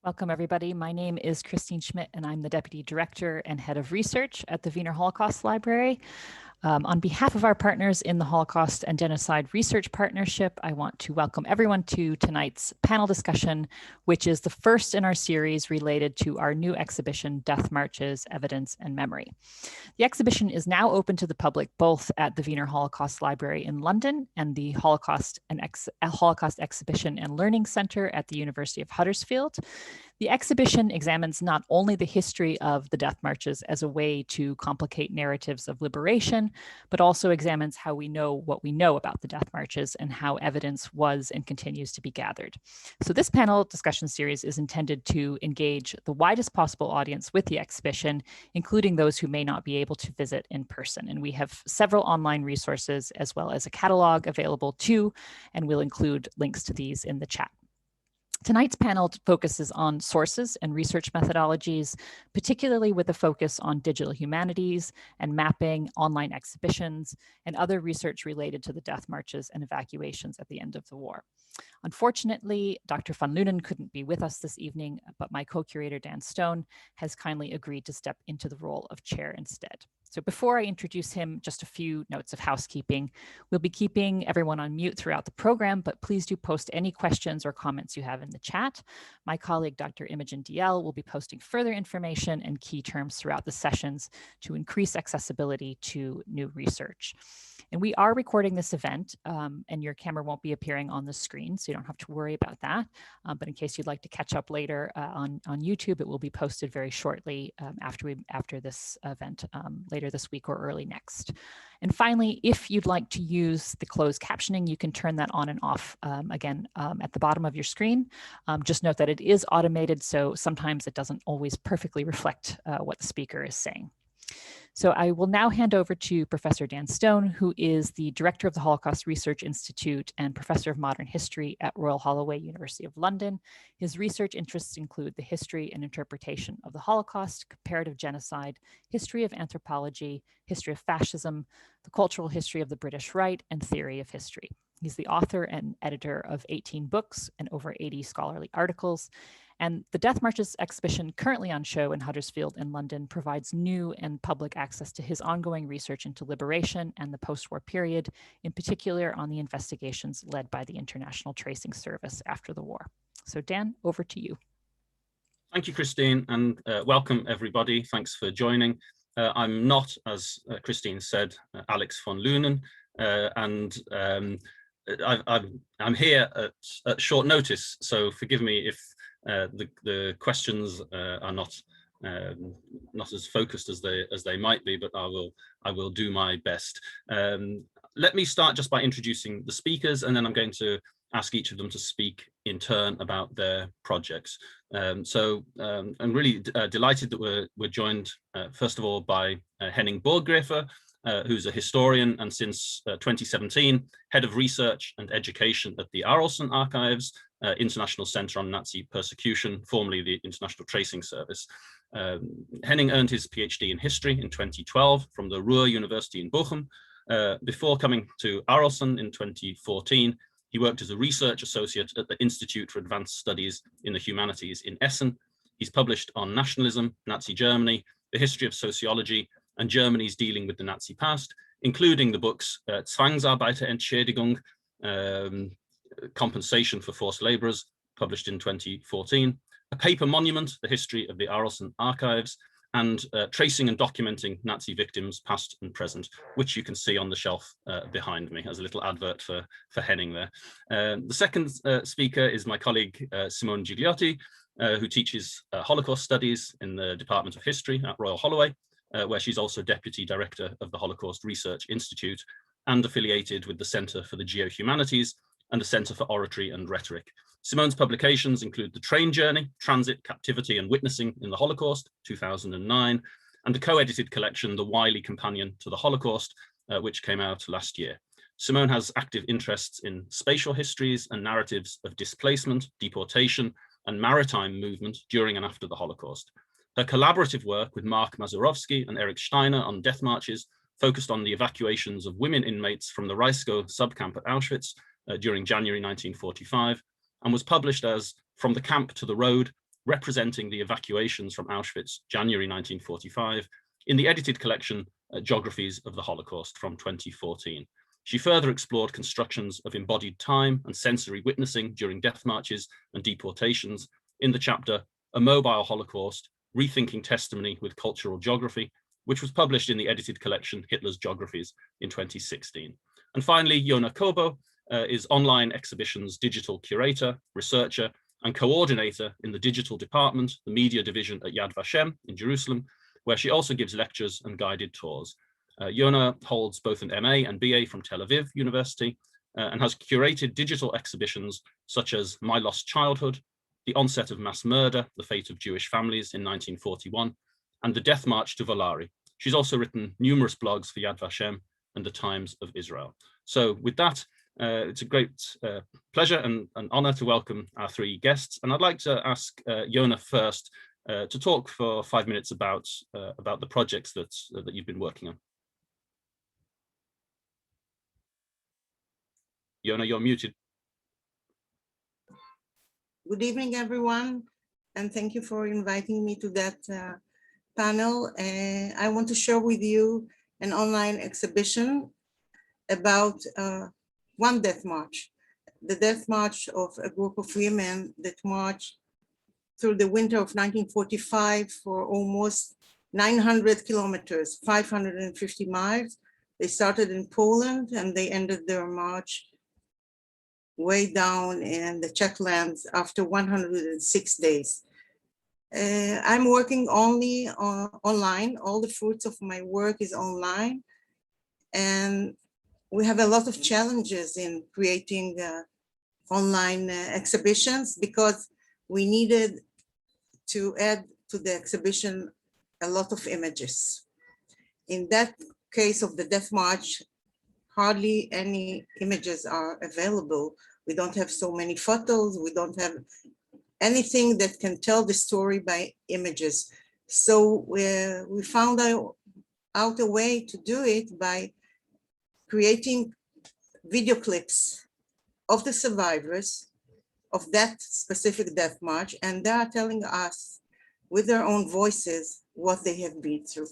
Welcome, everybody. My name is Christine Schmidt, and I'm the Deputy Director and Head of Research at the Wiener Holocaust Library. On behalf of our partners in the Holocaust and Genocide Research Partnership, I want to welcome everyone to tonight's panel discussion, which is the first in our series related to our new exhibition, Death Marches, Evidence and Memory. The exhibition is now open to the public both at the Wiener Holocaust Library in London and the Holocaust Exhibition and Learning Center at the University of Huddersfield. The exhibition examines not only the history of the death marches as a way to complicate narratives of liberation, but also examines how we know what we know about the death marches and how evidence was and continues to be gathered. So this panel discussion series is intended to engage the widest possible audience with the exhibition, including those who may not be able to visit in person. And we have several online resources as well as a catalog available too, and we'll include links to these in the chat. Tonight's panel focuses on sources and research methodologies, particularly with a focus on digital humanities and mapping, online exhibitions, and other research related to the death marches and evacuations at the end of the war. Unfortunately, Dr. van Lunen couldn't be with us this evening, but my co-curator Dan Stone has kindly agreed to step into the role of chair instead. So before I introduce him, just a few notes of housekeeping. We'll be keeping everyone on mute throughout the program, but please do post any questions or comments you have in the chat. My colleague, Dr. Imogen DL, will be posting further information and key terms throughout the sessions to increase accessibility to new research. And we are recording this event, and your camera won't be appearing on the screen, so you don't have to worry about that. But in case you'd like to catch up later on YouTube, it will be posted very shortly after this event later this week or early next. And finally, if you'd like to use the closed captioning, you can turn that on and off again at the bottom of your screen. Just note that it is automated, so sometimes it doesn't always perfectly reflect what the speaker is saying. So I will now hand over to Professor Dan Stone, who is the Director of the Holocaust Research Institute and Professor of Modern History at Royal Holloway, University of London. His research interests include the history and interpretation of the Holocaust, comparative genocide, history of anthropology, history of fascism, the cultural history of the British Right, and theory of history. He's the author and editor of 18 books and over 80 scholarly articles. And the Death Marches exhibition currently on show in Huddersfield and London provides new and public access to his ongoing research into liberation and the post-war period, in particular on the investigations led by the International Tracing Service after the war. So Dan, over to you. Thank you, Christine, and welcome everybody. Thanks for joining. I'm not, as Christine said, Alex van Lunen, and I'm here at short notice, so forgive me if the questions are not as focused as they might be, but I will do my best. Let me start just by introducing the speakers, and then I'm going to ask each of them to speak in turn about their projects. I'm really delighted that we're joined first of all by Henning Borggräfe, who's a historian and since 2017 head of research and education at the Arolsen Archives, International Center on Nazi Persecution, formerly the International Tracing Service. Henning earned his PhD in history in 2012 from the Ruhr University in Bochum. Before coming to Arolsen in 2014, he worked as a research associate at the Institute for Advanced Studies in the Humanities in Essen. He's published on nationalism, Nazi Germany, the history of sociology, and Germany's dealing with the Nazi past, including the books Zwangsarbeiterentschädigung, Compensation for Forced Laborers, published in 2014, A Paper Monument, the history of the Arolsen Archives, and Tracing and Documenting Nazi Victims, Past and Present, which you can see on the shelf behind me as a little advert for Henning there. The second speaker is my colleague, Simone Gigliotti, who teaches Holocaust Studies in the Department of History at Royal Holloway, where she's also Deputy Director of the Holocaust Research Institute and affiliated with the Center for the Geohumanities and the Center for Oratory and Rhetoric. Simone's publications include The Train Journey, Transit, Captivity and Witnessing in the Holocaust, 2009, and the co-edited collection, The Wiley Companion to the Holocaust, which came out last year. Simone has active interests in spatial histories and narratives of displacement, deportation, and maritime movement during and after the Holocaust. Her collaborative work with Mark Mazurowski and Eric Steiner on death marches focused on the evacuations of women inmates from the Reiskow subcamp at Auschwitz during January 1945, and was published as From the Camp to the Road, representing the evacuations from Auschwitz, January 1945, in the edited collection, Geographies of the Holocaust from 2014. She further explored constructions of embodied time and sensory witnessing during death marches and deportations in the chapter, A Mobile Holocaust, Rethinking Testimony with Cultural Geography, which was published in the edited collection, Hitler's Geographies in 2016. And finally, Yona Kobo is online exhibitions digital curator, researcher, and coordinator in the digital department, the media division at Yad Vashem in Jerusalem, where she also gives lectures and guided tours. Yona holds both an MA and BA from Tel Aviv University and has curated digital exhibitions such as My Lost Childhood, The Onset of Mass Murder, The Fate of Jewish Families in 1941, and The Death March to Volari. She's also written numerous blogs for Yad Vashem and the Times of Israel. So with that, it's a great pleasure and an honor to welcome our three guests. And I'd like to ask Yona first to talk for 5 minutes about the projects that you've been working on. Yona, you're muted. Good evening, everyone, and thank you for inviting me to that panel. I want to share with you an online exhibition about one death march, the death march of a group of women that marched through the winter of 1945 for almost 900 kilometers, 550 miles. They started in Poland and they ended their march way down in the Czech lands after 106 days. I'm working only online. All the fruits of my work is online. And we have a lot of challenges in creating online exhibitions because we needed to add to the exhibition a lot of images. In that case of the Death March, hardly any images are available. We don't have so many photos. We don't have anything that can tell the story by images. So we found out a way to do it by creating video clips of the survivors of that specific death march, and they are telling us with their own voices what they have been through.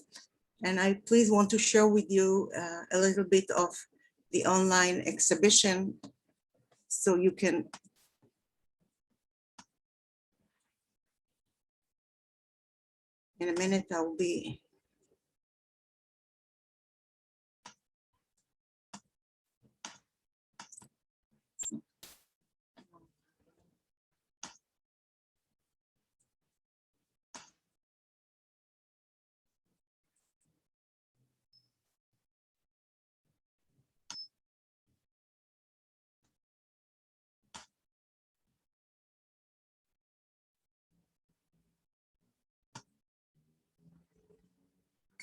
And I please want to share with you a little bit of the online exhibition so you can in a minute I'll be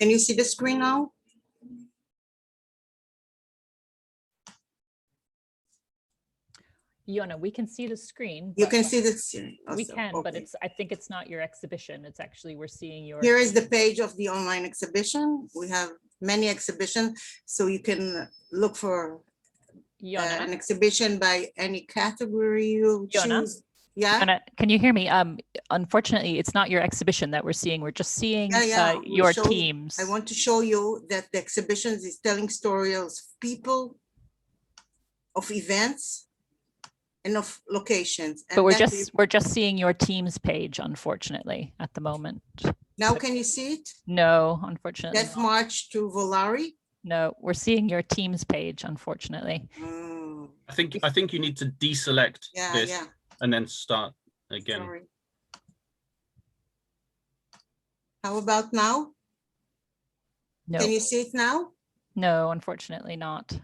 Can you see the screen now? Yona, we can see the screen. You can see the screen. We can, okay. but I think it's not your exhibition. It's actually, we're seeing your. Here is the page of the online exhibition. We have many exhibitions, so you can look for an exhibition by any category you choose. Yeah. Yona, can you hear me? Unfortunately, it's not your exhibition that we're seeing. We're just seeing your teams. I want to show you that the exhibition is telling stories of people, of events, and of locations. And but we're just seeing your team's page, unfortunately, at the moment. Now, can you see it? No, unfortunately. Death March to Volari? No, we're seeing your team's page, unfortunately. I think you need to deselect this and then start again. Sorry. How about now? No. Can you see it now? No, unfortunately not.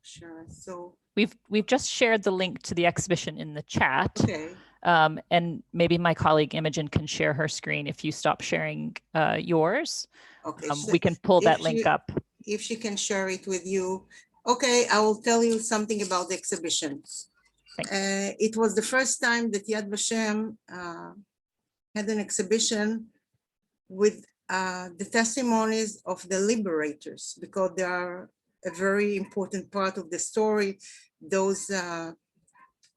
Sure. So we've just shared the link to the exhibition in the chat. Okay. And maybe my colleague Imogen can share her screen if you stop sharing yours. Okay. We can pull that link up. If she can share it with you. Okay, I will tell you something about the exhibition. It was the first time that Yad Vashem had an exhibition with the testimonies of the liberators, because they are a very important part of the story. Those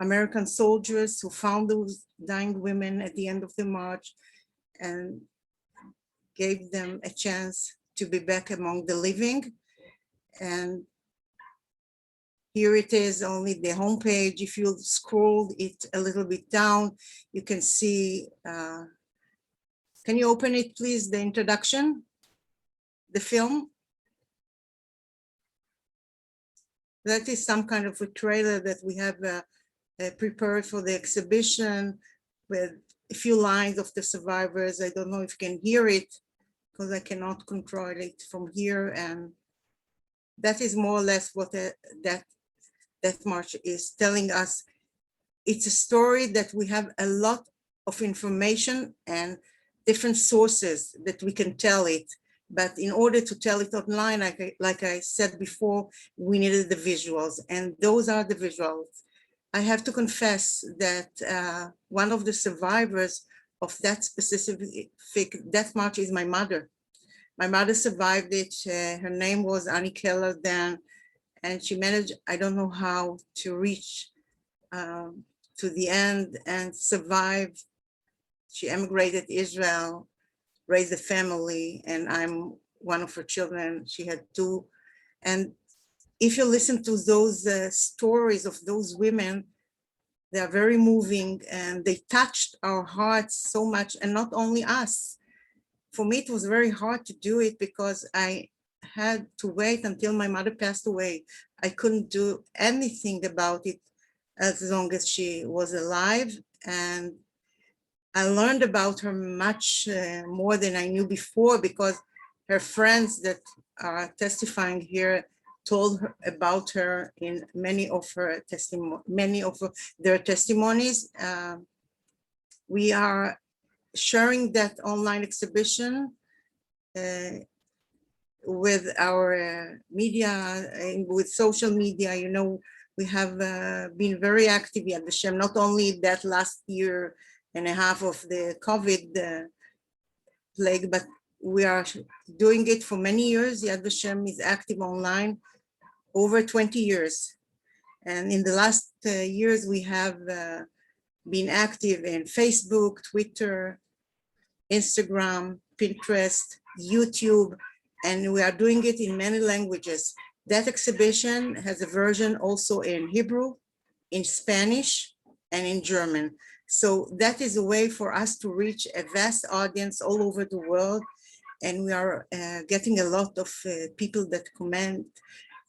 American soldiers who found those dying women at the end of the march and gave them a chance to be back among the living. And here it is, only the homepage. If you scroll it a little bit down, you can see, can you open it, please, the introduction, the film? That is some kind of a trailer that we have prepared for the exhibition with a few lines of the survivors. I don't know if you can hear it because I cannot control it from here. And that is more or less what that march is telling us. It's a story that we have a lot of information and different sources that we can tell it. But in order to tell it online, like I said before, we needed the visuals, and those are the visuals. I have to confess that one of the survivors of that specific death march is my mother. My mother survived it. Her name was Annie Keller then, and she managed, I don't know how, to reach to the end and survive. She emigrated to Israel, raised a family, and I'm one of her children. She had two. And if you listen to those stories of those women, they are very moving and they touched our hearts so much, and not only us. For me, it was very hard to do it because I had to wait until my mother passed away. I couldn't do anything about it as long as she was alive. And I learned about her much more than I knew before, because her friends that are testifying here told her about her in many of their testimonies. We are sharing that online exhibition with our media, with social media. You know, we have been very active at Yad Vashem, not only that last year and a half of the COVID plague, but we are doing it for many years. Yad Vashem is active online over 20 years. And in the last years, we have been active in Facebook, Twitter, Instagram, Pinterest, YouTube, and we are doing it in many languages. That exhibition has a version also in Hebrew, in Spanish, and in German. So that is a way for us to reach a vast audience all over the world. And we are getting a lot of people that comment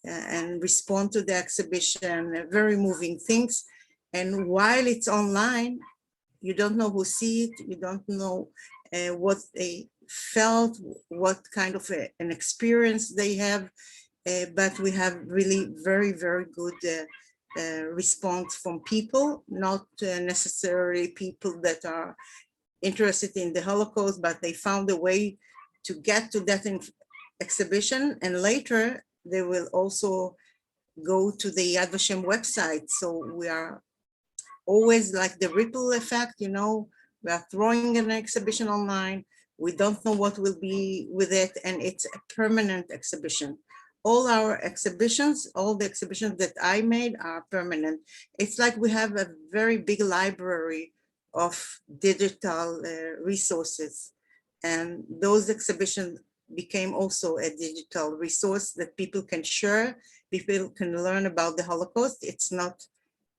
and respond to the exhibition, very moving things. And while it's online, you don't know who see it, you don't know what they felt, what kind of an experience they have, but we have really very, very good response from people, not necessarily people that are interested in the Holocaust, but they found a way to get to that exhibition, and later they will also go to the Yad Vashem website. So we are always like the ripple effect, you know, we are throwing an exhibition online, we don't know what will be with it, and it's a permanent exhibition. All our exhibitions, all the exhibitions that I made are permanent. It's like we have a very big library of digital resources, and those exhibitions became also a digital resource that people can share, people can learn about the Holocaust. It's not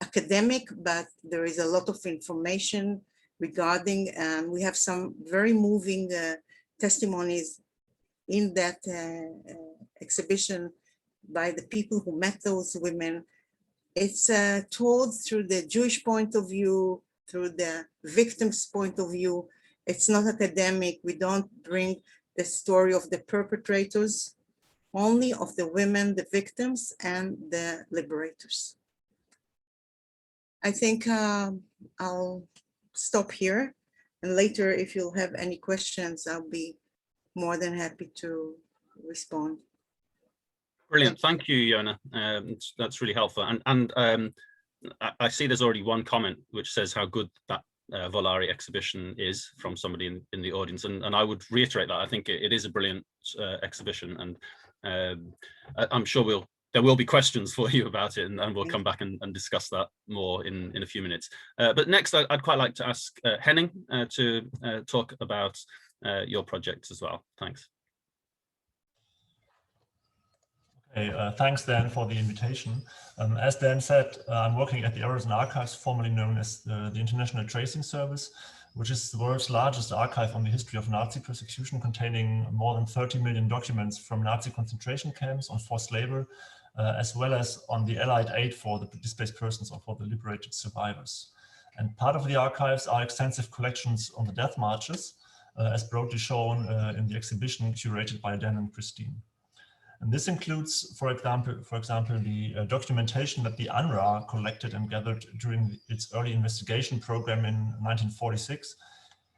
academic, but there is a lot of information regarding, and we have some very moving testimonies in that exhibition by the people who met those women. It's told through the Jewish point of view, through the victim's point of view. It's not academic. We don't bring the story of the perpetrators, only of the women, the victims, and the liberators. I think I'll stop here, and later if you'll have any questions, I'll be more than happy to respond. Brilliant, thank you, Yona. That's really helpful. And I see there's already one comment which says how good that Volari exhibition is from somebody in the audience, and I would reiterate that. I think it is a brilliant exhibition, and I'm sure we'll there will be questions for you about it, and we'll come back and discuss that more in a few minutes. But next, I'd quite like to ask Henning to talk about your projects as well. Thanks. Okay, thanks, Dan, for the invitation. As Dan said, I'm working at the Arolsen Archives, formerly known as the International Tracing Service, which is the world's largest archive on the history of Nazi persecution, containing more than 30 million documents from Nazi concentration camps on forced labor, as well as on the Allied aid for the displaced persons or for the liberated survivors. And part of the archives are extensive collections on the death marches, as broadly shown in the exhibition curated by Dan and Christine. And this includes, for example, the documentation that the UNRWA collected and gathered during its early investigation program in 1946,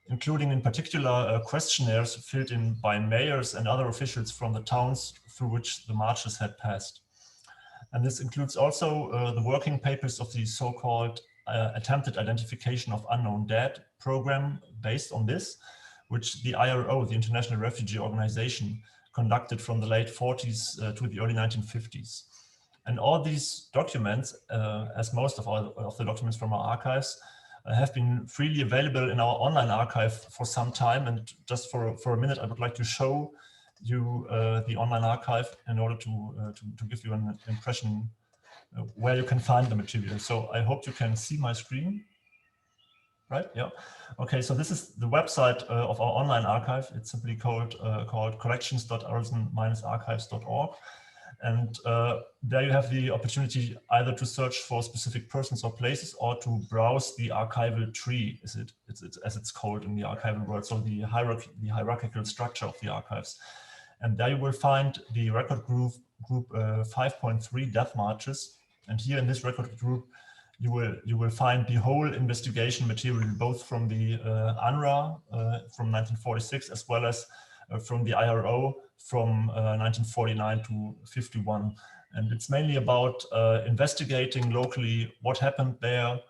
including in particular questionnaires filled in by mayors and other officials from the towns through which the marches had passed. And this includes also the working papers of the so-called Attempted Identification of Unknown Dead program based on this, which the IRO, the International Refugee Organization, conducted from the late 40s to the early 1950s. And all these documents, as most of the documents from our archives, have been freely available in our online archive for some time. And just for a minute, I would like to show you the online archive in order to give you an impression where you can find the material. So I hope you can see my screen. Right? Yeah. Okay. So this is the website of our online archive. It's simply called collections.arolsen-archives.org, and there you have the opportunity either to search for specific persons or places, or to browse the archival tree, as it's called in the archival world. So the hierarchical structure of the archives, and there you will find the record group 5.3 death marches, and here in this record group, you will find the whole investigation material, both from the UNRWA from 1946, as well as from the IRO from 1949 to 51. And it's mainly about investigating locally what happened there,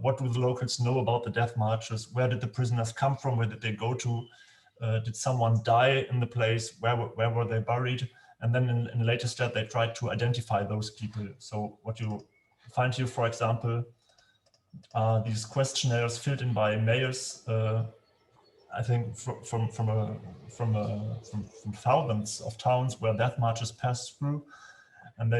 what do the locals know about the death marches, where did the prisoners come from, where did they go to, did someone die in the place, where were they buried, and then in a later step they tried to identify those people. So what you find here, for example, these questionnaires filled in by mayors, I think from thousands of towns where death marches passed through, and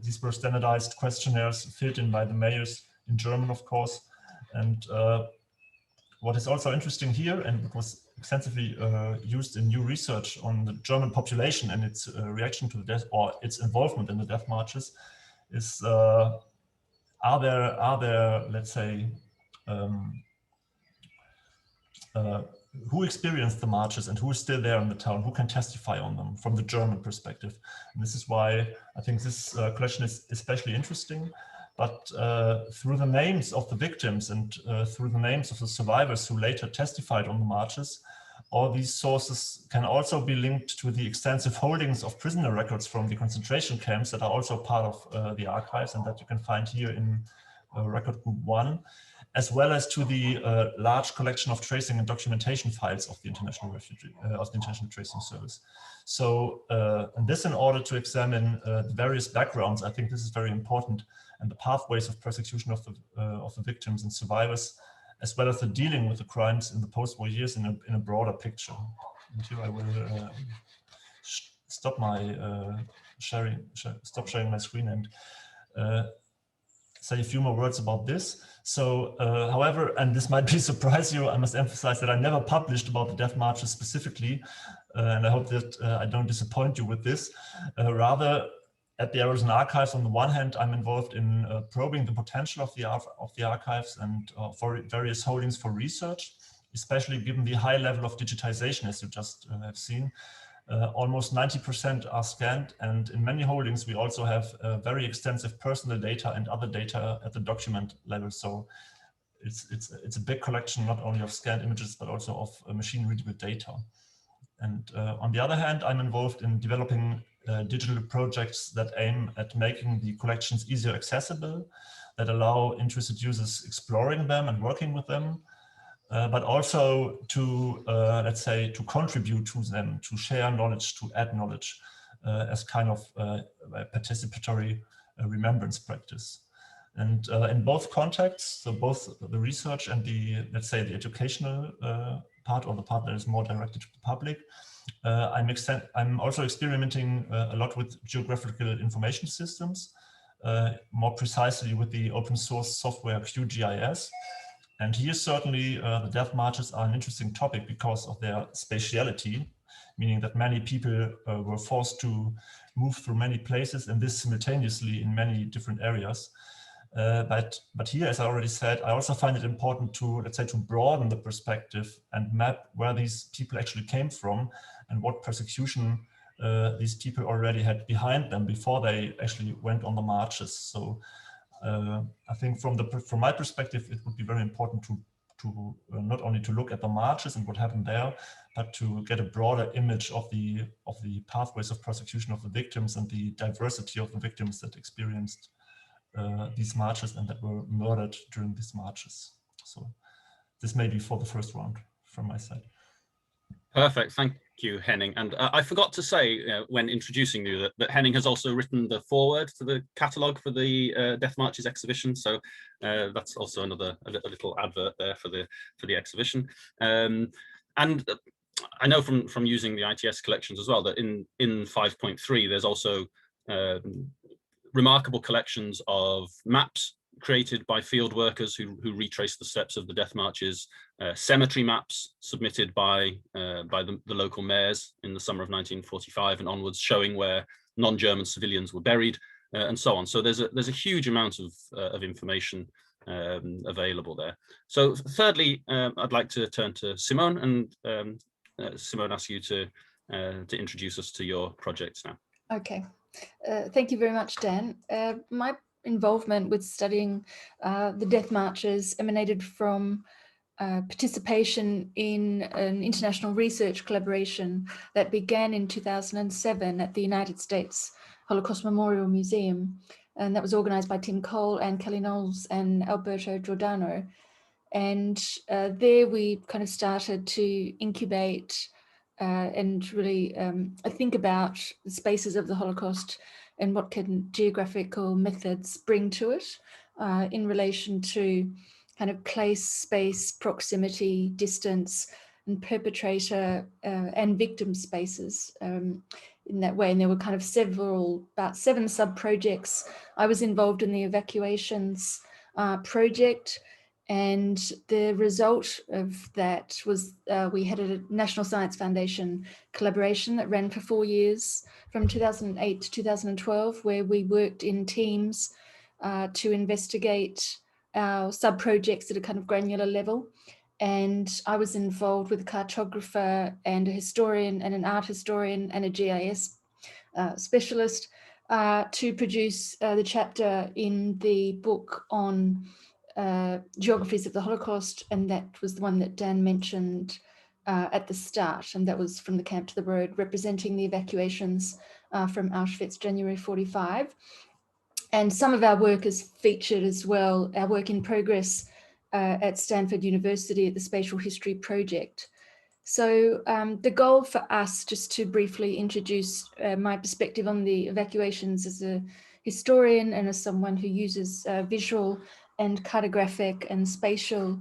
these were standardized questionnaires filled in by the mayors in German, of course. And what is also interesting here, and it was extensively used in new research on the German population and its reaction to the death, or its involvement in the death marches, is are there, let's say, who experienced the marches and who is still there in the town, who can testify on them from the German perspective. And this is why I think this collection is especially interesting. But through the names of the victims and through the names of the survivors who later testified on the marches, all these sources can also be linked to the extensive holdings of prisoner records from the concentration camps that are also part of the archives, and that you can find here in record group 1, as well as to the large collection of tracing and documentation files of the International Tracing Service. So, and this in order to examine the various backgrounds, I think this is very important, and the pathways of persecution of the victims and survivors, as well as the dealing with the crimes in the post-war years in a broader picture. And here I will stop my stop sharing my screen and say a few more words about this. So, however, and this might surprise you, I must emphasize that I never published about the death marches specifically, and I hope that I don't disappoint you with this. Rather, at the Arolsen Archives, on the one hand, I'm involved in probing the potential of the archives and for various holdings for research, especially given the high level of digitization, as you just have seen. Almost 90% are scanned, and in many holdings we also have very extensive personal data and other data at the document level. So it's a big collection, not only of scanned images, but also of machine-readable data. And on the other hand, I'm involved in developing digital projects that aim at making the collections easier accessible, that allow interested users exploring them and working with them, but also to, let's say, to contribute to them, to share knowledge, to add knowledge. as kind of a participatory remembrance practice. And in both contexts, so both the research and the, let's say, the educational part, or the part that is more directed to the public, I'm also experimenting a lot with geographical information systems, more precisely with the open source software QGIS. And here certainly the death marches are an interesting topic because of their spatiality, meaning that many people were forced to move through many places, and this simultaneously in many different areas. But here, as I already said, I also find it important to, let's say, to broaden the perspective and map where these people actually came from and what persecution these people already had behind them before they actually went on the marches. So I think from my perspective, it would be very important to not only to look at the marches and what happened there, but to get a broader image of the pathways of prosecution of the victims and the diversity of the victims that experienced these marches and that were murdered during these marches. So this may be for the first round from my side. Perfect, thank you, Henning. And I forgot to say when introducing you that Henning has also written the foreword to the catalogue for the Death Marches exhibition. So that's also a little advert there for the exhibition. And I know from using the ITS collections as well that in 5.3 there's also remarkable collections of maps created by field workers who retrace the steps of the death marches, cemetery maps submitted by the local mayors in the summer of 1945 and onwards, showing where non-German civilians were buried, and so on. So there's a huge amount of information available there. So thirdly, I'd like to turn to Simone, and Simone, ask you to introduce us to your projects now. Okay. Thank you very much, Dan. My involvement with studying the death marches emanated from participation in an international research collaboration that began in 2007 at the United States Holocaust Memorial Museum. And that was organized by Tim Cole and Kelly Knowles and Alberto Giordano. And there we kind of started to incubate and really think about the spaces of the Holocaust and what can geographical methods bring to it in relation to kind of place, space, proximity, distance, and perpetrator and victim spaces in that way. And there were kind of about 7 sub-projects. I was involved in the evacuations project. And the result of that was we had a National Science Foundation collaboration that ran for 4 years from 2008 to 2012, where we worked in teams to investigate our sub-projects at a kind of granular level. And I was involved with a cartographer and a historian and an art historian and a GIS specialist to produce the chapter in the book on geographies of the Holocaust, and that was the one that Dan mentioned at the start, and that was From the Camp to the Road, representing the evacuations from Auschwitz, January 45. And some of our work is featured as well, our work in progress at Stanford University at the Spatial History Project. So the goal for us, just to briefly introduce my perspective on the evacuations as a historian and as someone who uses visual and cartographic and spatial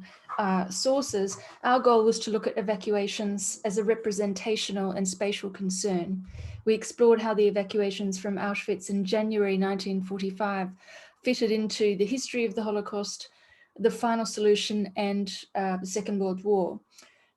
sources, our goal was to look at evacuations as a representational and spatial concern. We explored how the evacuations from Auschwitz in January 1945 fitted into the history of the Holocaust, the final solution, and the Second World War.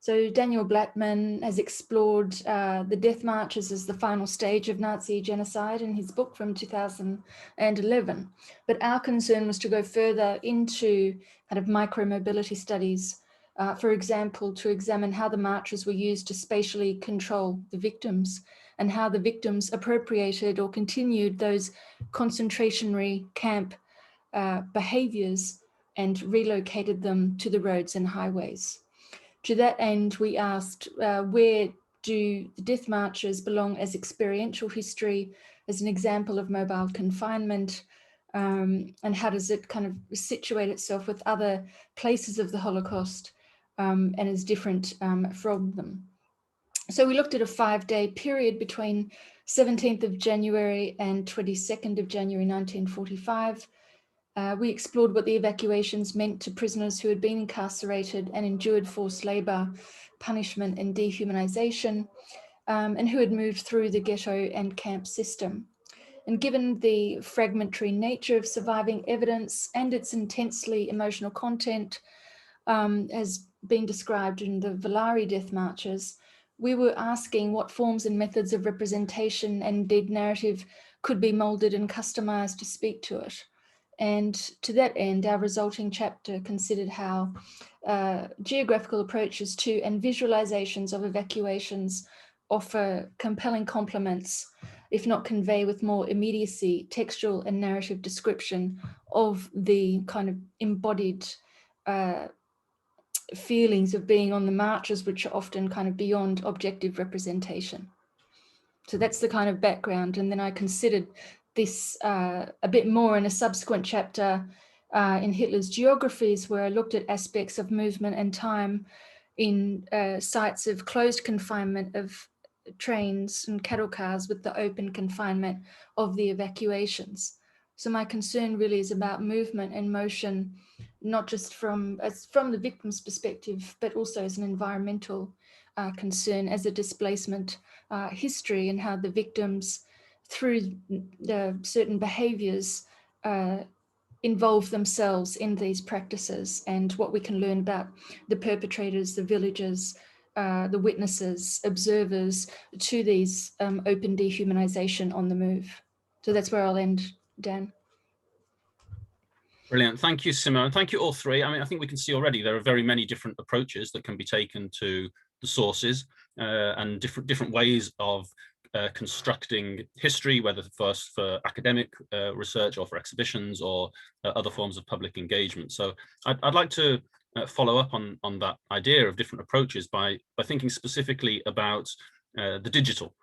So Daniel Blattman has explored the death marches as the final stage of Nazi genocide in his book from 2011. But our concern was to go further into kind of micro-mobility studies, for example, to examine how the marches were used to spatially control the victims and how the victims appropriated or continued those concentration camp behaviors and relocated them to the roads and highways. To that end, we asked where do the death marches belong as experiential history, as an example of mobile confinement, and how does it kind of situate itself with other places of the Holocaust and is different from them. So we looked at a 5-day period between 17th of January and 22nd of January 1945. We explored what the evacuations meant to prisoners who had been incarcerated and endured forced labor, punishment and dehumanization, and who had moved through the ghetto and camp system. And given the fragmentary nature of surviving evidence and its intensely emotional content, as been described in the Valari death marches, we were asking what forms and methods of representation and dead narrative could be molded and customized to speak to it. And to that end, our resulting chapter considered how geographical approaches to and visualizations of evacuations offer compelling complements, if not convey with more immediacy, textual and narrative description of the kind of embodied feelings of being on the marches, which are often kind of beyond objective representation. So that's the kind of background. And then I considered this a bit more in a subsequent chapter in Hitler's Geographies, where I looked at aspects of movement and time in sites of closed confinement of trains and cattle cars with the open confinement of the evacuations. So my concern really is about movement and motion, not just from the victim's perspective, but also as an environmental concern, as a displacement history, and how the victims, through the certain behaviors, involve themselves in these practices, and what we can learn about the perpetrators, the villagers, the witnesses, observers to these open dehumanization on the move. So that's where I'll end, Dan. Brilliant. Thank you, Simone. Thank you all three. I mean, I think we can see already there are very many different approaches that can be taken to the sources and different ways of constructing history, whether first for academic research or for exhibitions or other forms of public engagement. So I'd like to follow up on that idea of different approaches by thinking specifically about the digital,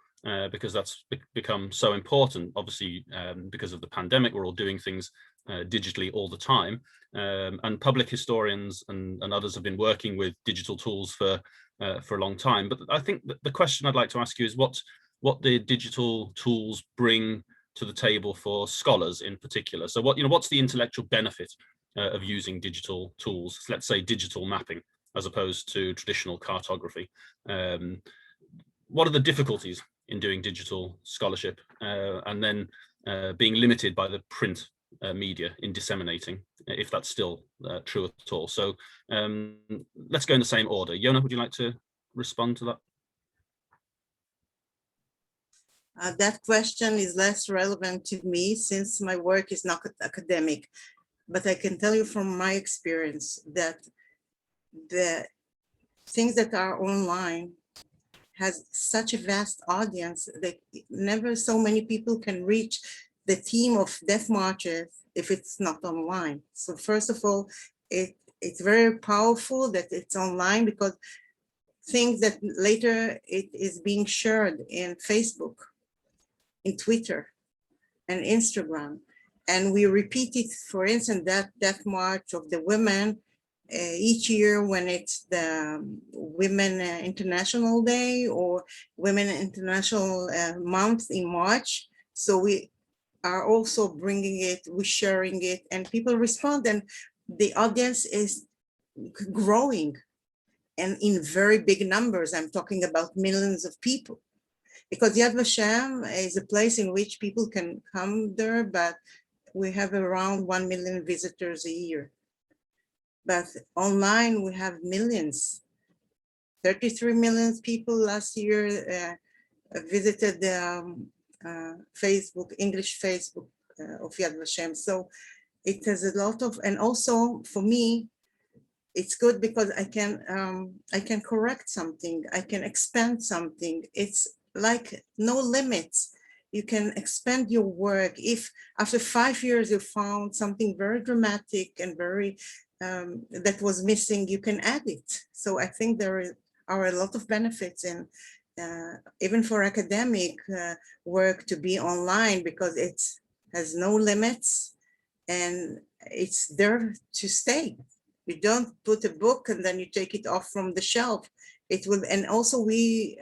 because that's become so important. Obviously, because of the pandemic, we're all doing things digitally all the time, and public historians and others have been working with digital tools for a long time. But I think that the question I'd like to ask you is what the digital tools bring to the table for scholars in particular. So what's the intellectual benefit of using digital tools, let's say digital mapping, as opposed to traditional cartography? What are the difficulties in doing digital scholarship, and then being limited by the print media in disseminating, if that's still true at all? So let's go in the same order. Yona, would you like to respond to that? That question is less relevant to me since my work is not academic, but I can tell you from my experience that the things that are online has such a vast audience that never so many people can reach the theme of death marches if it's not online. So first of all, it's very powerful that it's online, because things that later it is being shared in Facebook, in Twitter and Instagram. And we repeat it, for instance, that death march of the women each year when it's the Women International Day or Women International Month in March. So we are also bringing it, we're sharing it, and people respond, and the audience is growing and in very big numbers. I'm talking about millions of people, because Yad Vashem is a place in which people can come there, but we have around 1 million visitors a year. But online, we have millions. 33 million people last year visited the Facebook, English Facebook of Yad Vashem. So it has a lot of, and also for me, it's good because I can correct something, I can expand something. It's like no limits. You can expand your work. If after 5 years you found something very dramatic and very that was missing, you can add it. So I think there are a lot of benefits in even for academic work to be online, because it has no limits and it's there to stay. You don't put a book and then you take it off from the shelf. It will, and also we,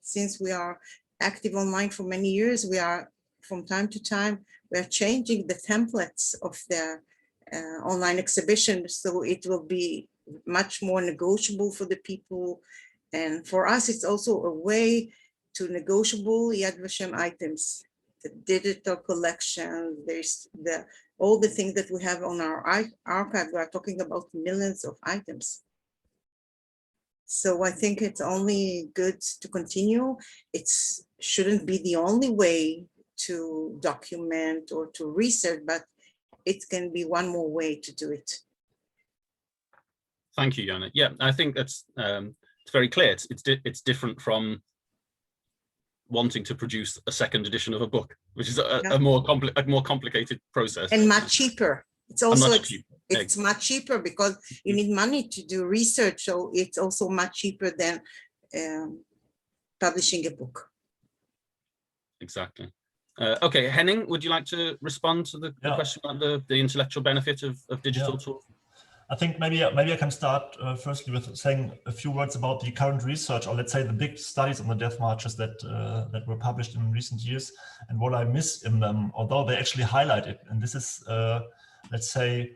since we are active online for many years, we are from time to time, we are changing the templates of the online exhibition. So it will be much more negotiable for the people. And for us, it's also a way to negotiable Yad Vashem items, the digital collection, there's all the things that we have on our archive. We are talking about millions of items. So I think it's only good to continue. It shouldn't be the only way to document or to research, but it can be one more way to do it. Thank you, Yona. Yeah, I think that's it's very clear. It's different from wanting to produce a second edition of a book, which is a more complicated process and much cheaper. It's also it's much cheaper because you need money to do research, so it's also much cheaper than publishing a book. Exactly. Okay, Henning, would you like to respond to the question about the intellectual benefit of digital tools? I think maybe I can start firstly with saying a few words about the current research, or let's say the big studies on the death marches that that were published in recent years, and what I miss in them, although they actually highlight it. And this is, let's say,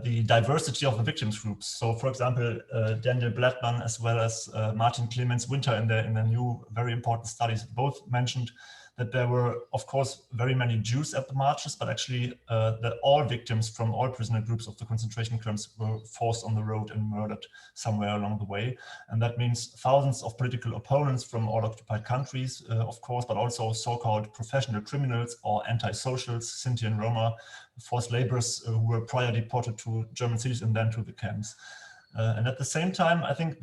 the diversity of the victims groups. So, for example, Daniel Blattman as well as Martin Clemens Winter in their new very important studies both mentioned that there were, of course, very many Jews at the marches, but actually that all victims from all prisoner groups of the concentration camps were forced on the road and murdered somewhere along the way. And that means thousands of political opponents from all occupied countries, of course, but also so-called professional criminals or anti-socials, Sinti and Roma, forced laborers who were prior deported to German cities and then to the camps. And at the same time, I think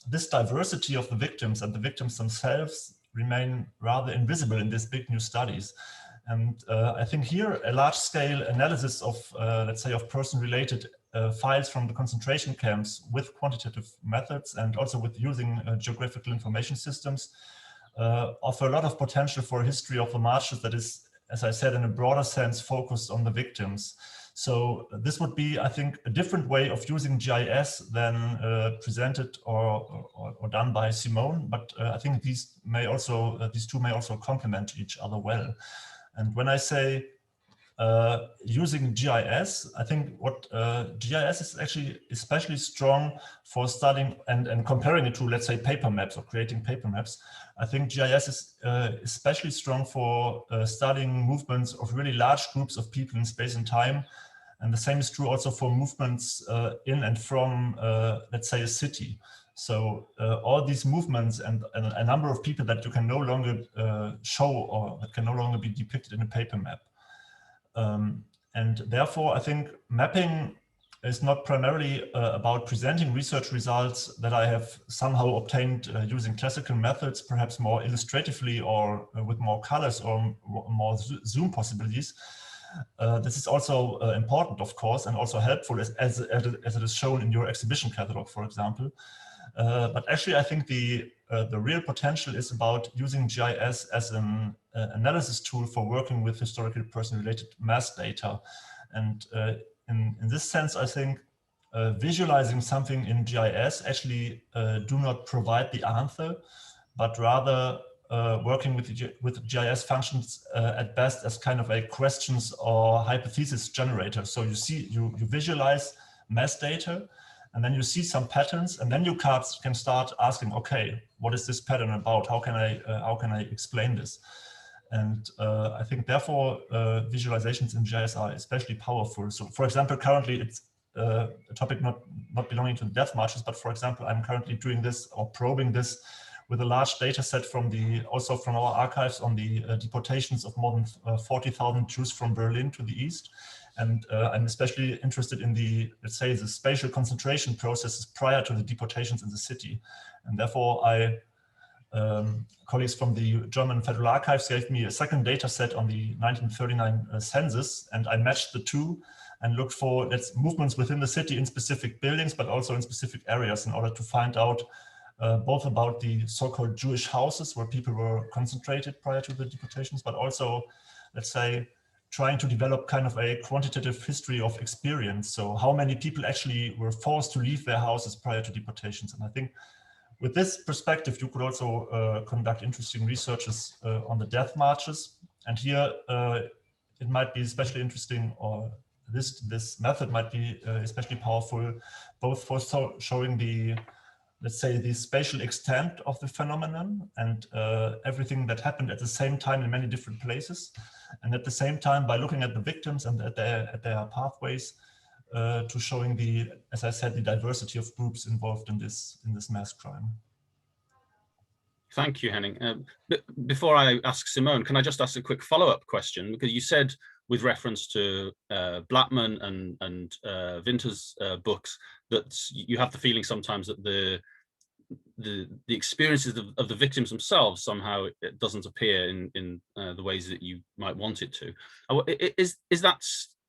this diversity of the victims and the victims themselves remain rather invisible in these big new studies. And I think here a large-scale analysis of, let's say, of person-related files from the concentration camps with quantitative methods and also with using geographical information systems offer a lot of potential for a history of the marches that is, as I said, in a broader sense, focused on the victims. So this would be, I think, a different way of using GIS than presented or done by Simone. But I think these two may also complement each other well. And when I say using GIS, I think what GIS is actually especially strong for studying and comparing it to, let's say, paper maps or creating paper maps. I think GIS is especially strong for studying movements of really large groups of people in space and time. And the same is true also for movements in and from, let's say, a city. So all these movements and a number of people that you can no longer show or that can no longer be depicted in a paper map. And therefore, I think mapping is not primarily about presenting research results that I have somehow obtained using classical methods, perhaps more illustratively or with more colors or more zoom possibilities. This is also important, of course, and also helpful as it is shown in your exhibition catalog, for example. But actually, I think the real potential is about using GIS as an analysis tool for working with historical person-related mass data. And in this sense, I think visualizing something in GIS actually do not provide the answer, but rather working with GIS functions at best as kind of a questions or hypothesis generator. So you visualize mass data, and then you see some patterns, and then you can start asking, okay, what is this pattern about? How can I explain this? And I think therefore visualizations in GIS are especially powerful. So, for example, currently it's a topic not belonging to the death marches, but for example, I'm currently doing this or probing this with a large data set also from our archives on the deportations of more than 40,000 Jews from Berlin to the east. And I'm especially interested in let's say, the spatial concentration processes prior to the deportations in the city. And therefore, colleagues from the German Federal Archives gave me a second data set on the 1939 census, and I matched the two and looked for movements within the city in specific buildings, but also in specific areas in order to find out both about the so-called Jewish houses where people were concentrated prior to the deportations, but also, let's say, trying to develop kind of a quantitative history of experience. So how many people actually were forced to leave their houses prior to deportations. And I think with this perspective, you could also conduct interesting researches on the death marches. And here it might be especially interesting, or this method might be especially powerful, both for showing the, let's say, the spatial extent of the phenomenon and everything that happened at the same time in many different places. And at the same time, by looking at the victims and at their pathways, to showing the, as I said, the diversity of groups involved in this mass crime. Thank you, Henning. Before I ask Simone, can I just ask a quick follow-up question? Because you said, with reference to Blattman and Winter's books, that you have the feeling sometimes that the experiences of the victims themselves somehow it doesn't appear in the ways that you might want it to. Is that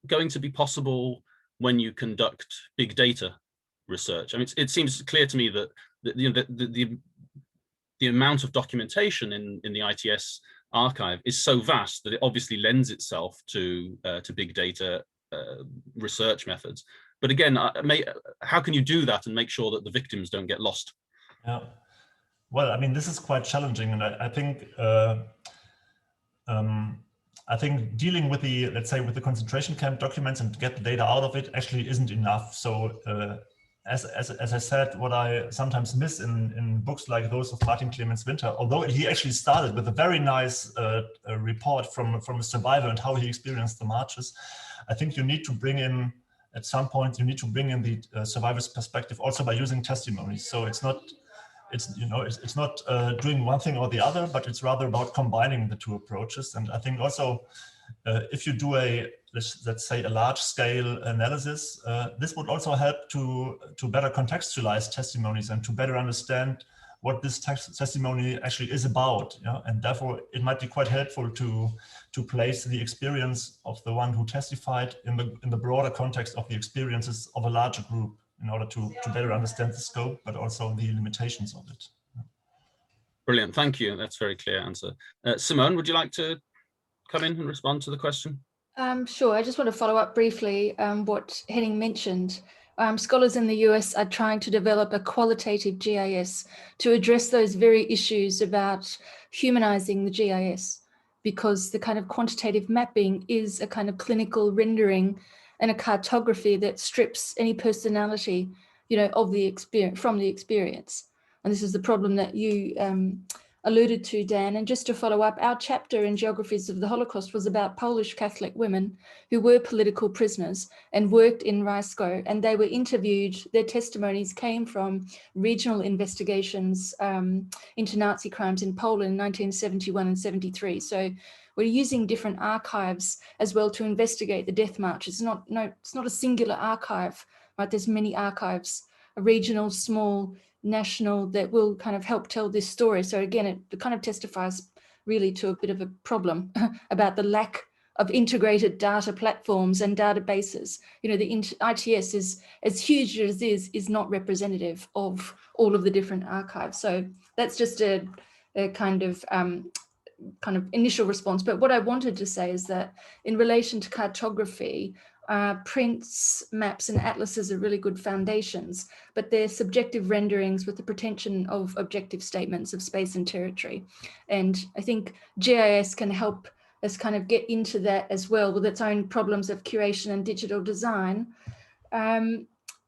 going to be possible when you conduct big data research? I mean, it seems clear to me that the amount of documentation in the ITS archive is so vast that it obviously lends itself to big data research methods. But again, how can you do that and make sure that the victims don't get lost? Yeah, well, I mean, this is quite challenging, and I think dealing with the, let's say, with the concentration camp documents and get the data out of it actually isn't enough. So as I said, what I sometimes miss in books like those of Martin Clemens Winter, although he actually started with a very nice report from a survivor and how he experienced the marches, I think you need to bring in, at some point, you need to bring in the survivor's perspective also by using testimonies. So it's not doing one thing or the other, but it's rather about combining the two approaches. And I think also if you do let's say a large scale analysis, this would also help to better contextualize testimonies and to better understand what this testimony actually is about. Yeah? And therefore it might be quite helpful to place the experience of the one who testified in the broader context of the experiences of a larger group, in order to better understand the scope, but also the limitations of it. Brilliant, thank you. That's a very clear answer. Simone, would you like to come in and respond to the question? Sure, I just want to follow up briefly what Henning mentioned. Scholars in the US are trying to develop a qualitative GIS to address those very issues about humanizing the GIS, because the kind of quantitative mapping is a kind of clinical rendering and a cartography that strips any personality, of the experience, from the experience. And this is the problem that you alluded to, Dan. And just to follow up, our chapter in Geographies of the Holocaust was about Polish Catholic women who were political prisoners and worked in Rajsko, and they were interviewed. Their testimonies came from regional investigations into Nazi crimes in Poland in 1971 and 73. So we're using different archives as well to investigate the death march. It's not a singular archive, right? There's many archives, a regional, small, national, that will kind of help tell this story. So again, it kind of testifies really to a bit of a problem about the lack of integrated data platforms and databases. The ITS is as huge as it is not representative of all of the different archives. So that's just a kind of initial response. But what I wanted to say is that in relation to cartography, prints, maps, and atlases are really good foundations, but they're subjective renderings with the pretension of objective statements of space and territory. And I think GIS can help us kind of get into that as well, with its own problems of curation and digital design.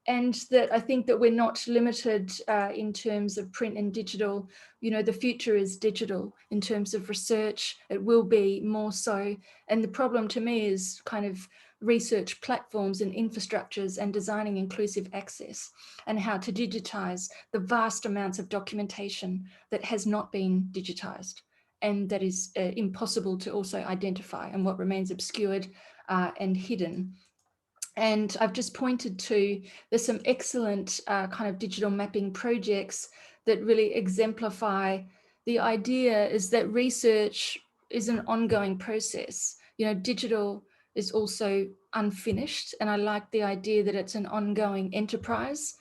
And that I think that we're not limited in terms of print and digital. The future is digital in terms of research. It will be more so. And the problem to me is kind of research platforms and infrastructures and designing inclusive access, and how to digitize the vast amounts of documentation that has not been digitized and that is impossible to also identify, and what remains obscured and hidden. And I've just pointed to, there's some excellent kind of digital mapping projects that really exemplify the idea is that research is an ongoing process. Digital is also unfinished. And I like the idea that it's an ongoing enterprise,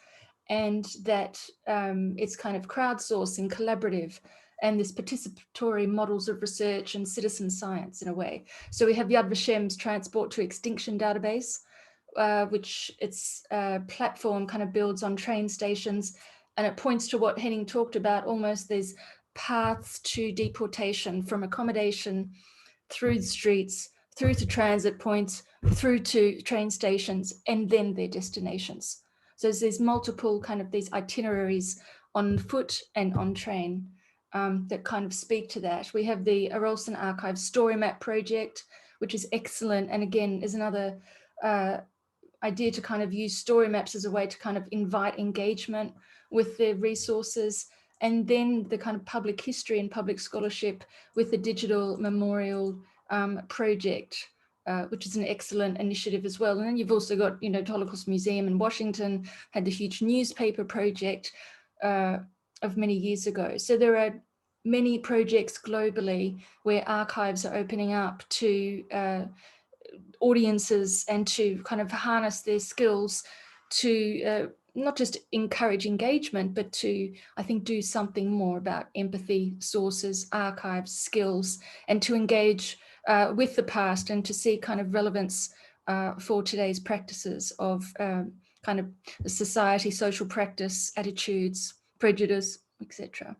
and that it's kind of crowdsourced and collaborative, and this participatory models of research and citizen science in a way. So we have Yad Vashem's Transport to Extinction database, which its platform kind of builds on train stations And it points to what Henning talked about, almost these paths to deportation, from accommodation through the streets, through to transit points, through to train stations, and then their destinations. So there's multiple kind of these itineraries on foot and on train that kind of speak to that. We have the Arolsen Archives story map project, which is excellent. And again, is another idea to kind of use story maps as a way to kind of invite engagement with the resources. And then the kind of public history and public scholarship with the digital memorial project, which is an excellent initiative as well. And then you've also got, you know, the Holocaust Museum in Washington had the huge newspaper project of many years ago. So there are many projects globally where archives are opening up to audiences and to kind of harness their skills to not just encourage engagement, but to, I think, do something more about empathy, sources, archives, skills, and to engage with the past and to see kind of relevance for today's practices of kind of society, social practice, attitudes, prejudice, etc.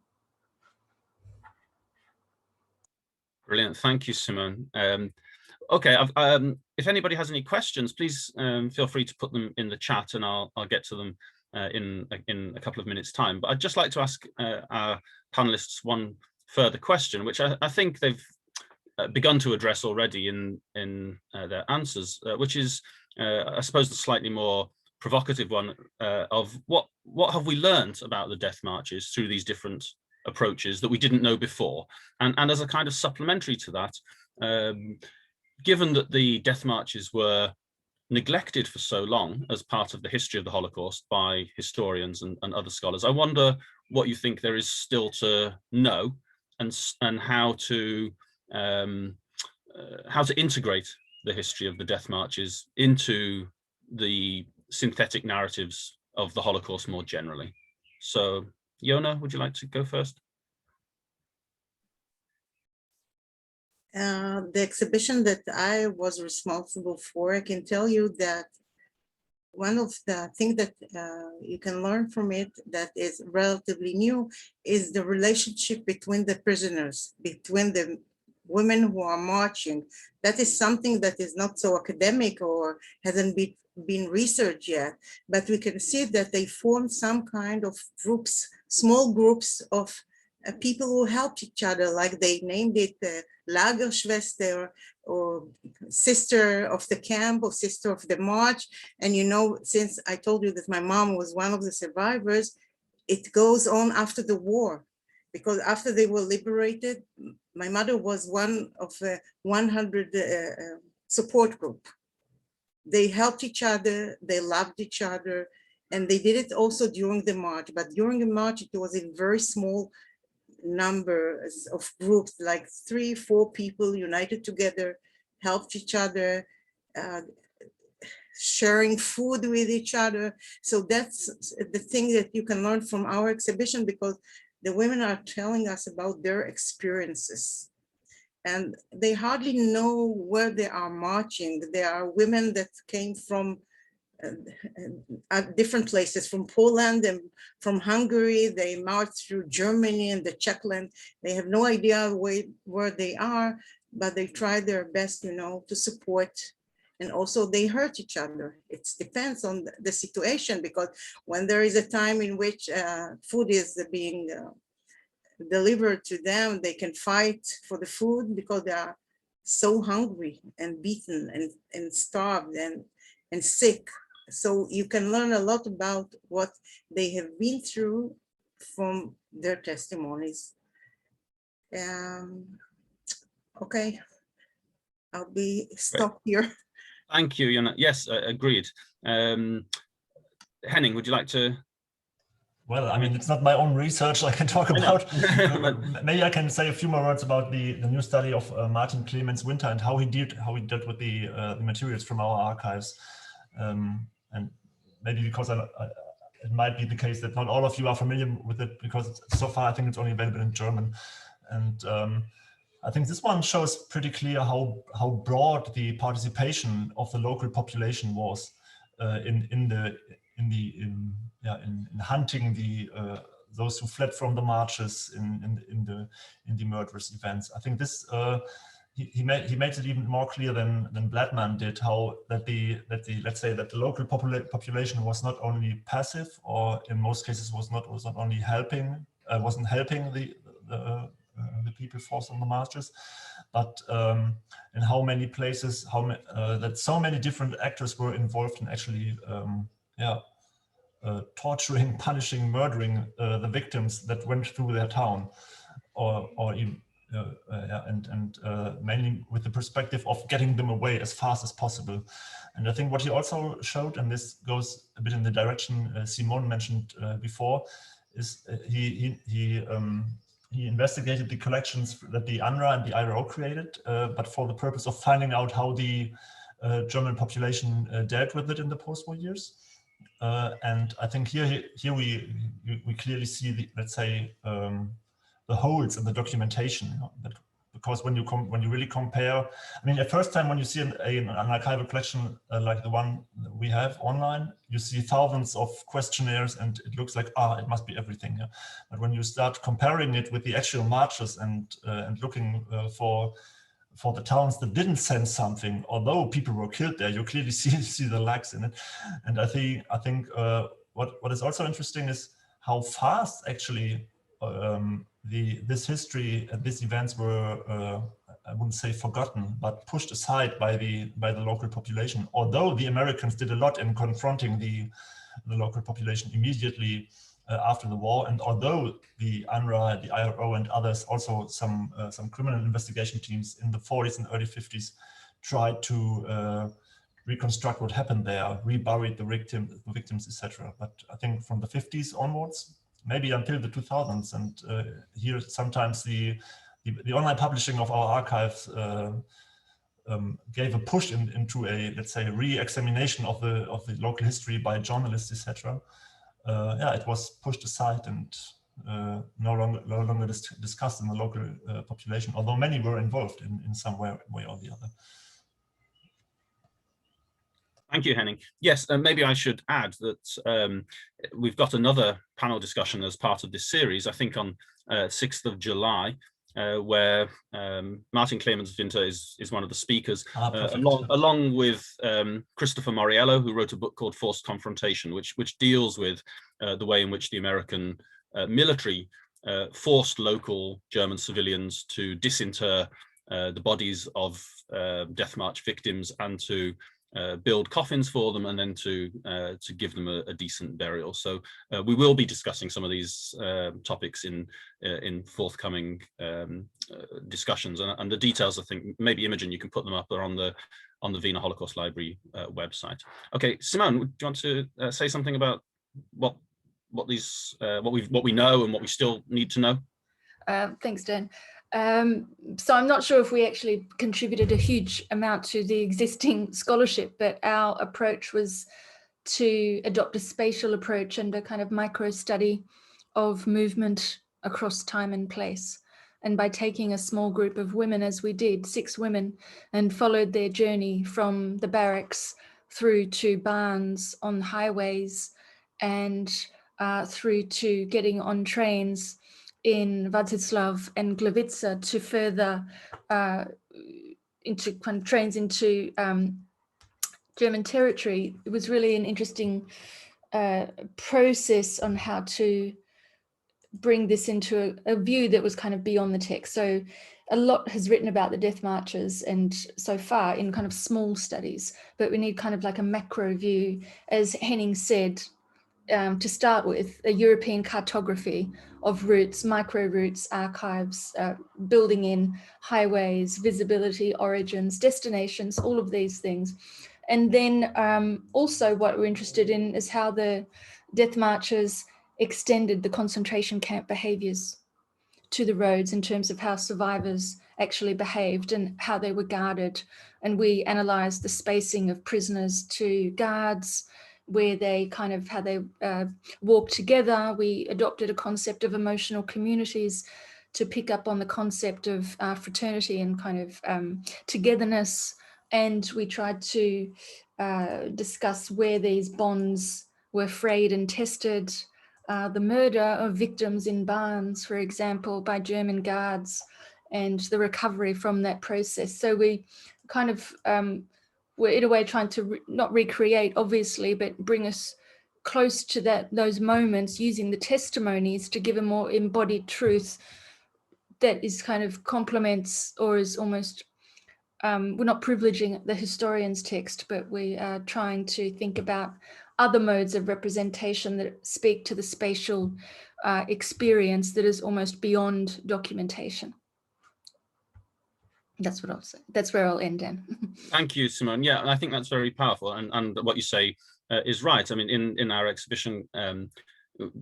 Brilliant. Thank you, Simone. Okay, if anybody has any questions, please feel free to put them in the chat, and I'll get to them in a couple of minutes' time. But I'd just like to ask our panelists one further question, which I think they've begun to address already in their answers, which is, I suppose, the slightly more provocative one of what have we learned about the death marches through these different approaches that we didn't know before, and as a kind of supplementary to that. Given that the death marches were neglected for so long as part of the history of the Holocaust by historians and other scholars, I wonder what you think there is still to know, and how to integrate the history of the death marches into the synthetic narratives of the Holocaust more generally. So, Yona, would you like to go first? The exhibition that I was responsible for, I can tell you that one of the things that you can learn from it that is relatively new is the relationship between the prisoners, between the women who are marching. That is something that is not so academic or hasn't been researched yet, but we can see that they form some kind of groups, small groups of people who helped each other, like they named it Lagerschwester, or sister of the camp, or sister of the march. And you know, since I told you that my mom was one of the survivors, it goes on after the war, because after they were liberated, my mother was one of 100 support group. They helped each other, they loved each other, and they did it also during the march. But during the march, it was in very small numbers of groups, like 3-4 people united together, helped each other, sharing food with each other. So that's the thing that you can learn from our exhibition, because the women are telling us about their experiences. And they hardly know where they are marching. There are women that came from different places, from Poland and from Hungary. They marched through Germany and the Czech land. They have no idea where they are, but they try their best, you know, to support. And also they hurt each other. It depends on the situation, because when there is a time in which food is being delivered to them, they can fight for the food because they are so hungry and beaten and starved and sick. So you can learn a lot about what they have been through from their testimonies. Okay, I'll be stopped here. Thank you, Yona. Yes, agreed. Henning, would you like to? Well, I mean, it's not my own research I can talk about. Maybe I can say a few more words about the new study of Martin Clemens Winter and how he dealt with the materials from our archives. And maybe because it might be the case that not all of you are familiar with it, because so far I think it's only available in German. And I think this one shows pretty clear how broad the participation of the local population was in in hunting the those who fled from the marches in the murderous events. I think this he made it even more clear than Bladman did, how that the let's say that the local population was not only passive, or in most cases was not only helping, wasn't helping the people forced on the marches, but in how many places, that so many different actors were involved in actually torturing, punishing, murdering the victims that went through their town, or even mainly with the perspective of getting them away as fast as possible. And I think what he also showed, and this goes a bit in the direction Simone mentioned before, is he investigated the collections that the UNRWA and the IRO created, but for the purpose of finding out how the German population dealt with it in the post-war years. And I think here we clearly see the, let's say, the holes in the documentation, because when you really compare, I mean, the first time when you see an archival collection like the one we have online, you see thousands of questionnaires and it looks like, it must be everything. Yeah? But when you start comparing it with the actual marches and looking for the towns that didn't send something, although people were killed there, you clearly see the lacks in it. And I think what is also interesting is how fast actually this history and these events were, I wouldn't say forgotten, but pushed aside by the local population. Although the Americans did a lot in confronting the local population immediately after the war, and although the UNRWA, the IRO, and others, also some criminal investigation teams in the 40s and early 50s tried to reconstruct what happened there, reburied the victims, etc. But I think from the 50s onwards, maybe until the 2000s, and here sometimes the online publishing of our archives gave a push into a, let's say, re-examination of the local history by journalists, etc. It was pushed aside and no longer discussed in the local population, although many were involved in some way or the other. Thank you, Henning. Yes, and maybe I should add that we've got another panel discussion as part of this series, I think on 6th of July, where Martin Clemens-Winter is one of the speakers, along with Christopher Moriello, who wrote a book called Forced Confrontation, which deals with the way in which the American military forced local German civilians to disinter the bodies of death march victims and to build coffins for them, and then to give them a decent burial. So we will be discussing some of these topics in forthcoming discussions, and the details, I think maybe Imogen, you can put them up there on the Wiener Holocaust Library website. Okay, Simone, do you want to say something about what we know and what we still need to know? Thanks, Dan. So I'm not sure if we actually contributed a huge amount to the existing scholarship, but our approach was to adopt a spatial approach and a kind of micro study of movement across time and place. And by taking a small group of women, as we did, 6 women, and followed their journey from the barracks through to barns, on highways, and through to getting on trains in Władysław and Gliwice to further into kind of trains into German territory. It was really an interesting process on how to bring this into a view that was kind of beyond the text. So a lot has written about the death marches, and so far in kind of small studies, but we need kind of like a macro view, as Henning said, to start with, a European cartography of routes, micro routes, archives, building in highways, visibility, origins, destinations, all of these things. And then also what we're interested in is how the death marches extended the concentration camp behaviors to the roads in terms of how survivors actually behaved and how they were guarded. And we analysed the spacing of prisoners to guards, where they kind of, how they walk together. We adopted a concept of emotional communities to pick up on the concept of fraternity and kind of togetherness. And we tried to discuss where these bonds were frayed and tested, the murder of victims in barns, for example, by German guards, and the recovery from that process. So we kind of were in a way trying to not recreate, obviously, but bring us close to those moments, using the testimonies to give a more embodied truth that is kind of complements or is almost, we're not privileging the historian's text, but we are trying to think about other modes of representation that speak to the spatial experience that is almost beyond documentation. That's what I'll say. That's where I'll end, Dan. Thank you, Simone. Yeah, and I think that's very powerful. And what you say is right. I mean, in our exhibition,